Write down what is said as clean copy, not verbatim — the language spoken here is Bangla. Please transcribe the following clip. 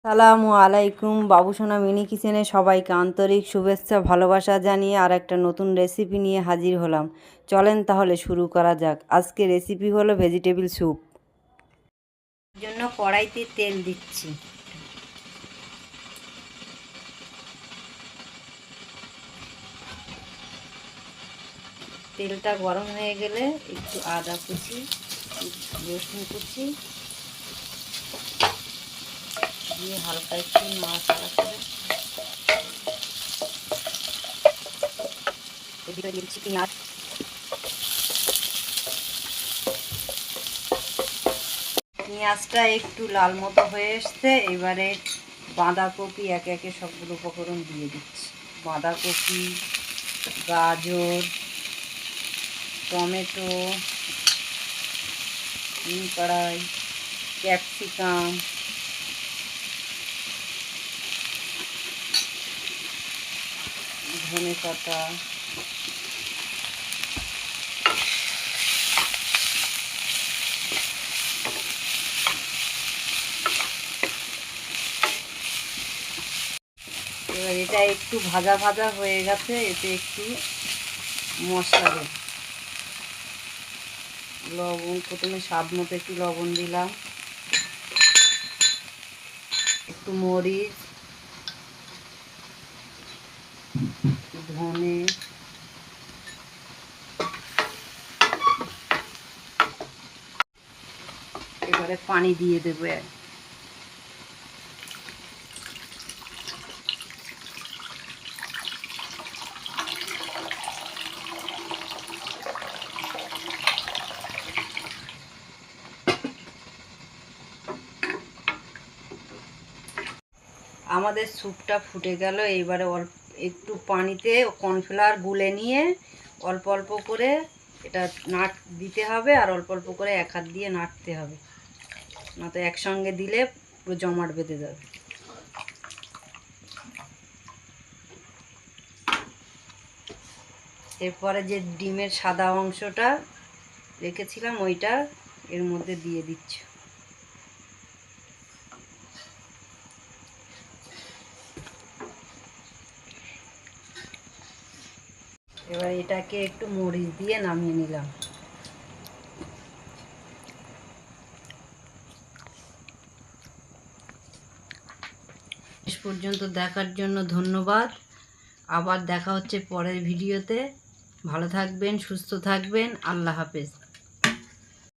সালামু আলাইকুম। বাবুসোনা মিনি কিচেনে সবাইকে আন্তরিক শুভেচ্ছা ভালোবাসা জানিয়ে আর একটা নতুন রেসিপি নিয়ে হাজির হলাম। চলেন তাহলে শুরু করা যাক। আজকে রেসিপি হলো ভেজিটেবিল স্যুপ। এর জন্য কড়াইতে তেল দিচ্ছি। তেলটা গরম হয়ে গেলে একটু আদা কুচি, রসুন কুচি দিয়ে হালকা একটু নাড়াচাড়া করে এদিকে দিচ্ছি পেঁয়াজ। পেঁয়াজটা একটু লাল মতো হয়ে এসছে। এবারে বাঁধাকপি একে একে সবগুলো উপকরণ দিয়ে দিচ্ছি। বাঁধাকপি, গাজর, টমেটো, কড়াই, ক্যাপসিকাম, ধনে পাতা, এবার এটা একটু ভাজা ভাজা হয়ে গেছে। এতে একটু মশলা দেব। লবণ, প্রথমে স্বাদ মতো একটু লবণ দিলাম, একটু মরিচ, ধনে, এবারে পানি দিয়ে দেবো। আমাদের স্যুপটা ফুটে গেল। এইবারে অল্প একটু পানিতে কর্নফ্লাওয়ার গুলে নিয়ে অল্প অল্প করে এটা নাড় দিতে হবে, আর অল্প অল্প করে এক হাত দিয়ে নাড়তে হবে, না তো একসঙ্গে দিলে পুরো জমাট বেঁধে যাবে। এরপরে যে ডিমের সাদা অংশটা রেখেছিলাম ওইটা এর মধ্যে দিয়ে দিচ্ছি। এবার এটাকে একটু মরিচ দিয়ে নামিয়ে নিলাম। শেষ পর্যন্ত দেখার জন্য ধন্যবাদ। আবার দেখা হচ্ছে পরের ভিডিওতে। ভালো থাকবেন, সুস্থ থাকবেন। আল্লাহ হাফেজ।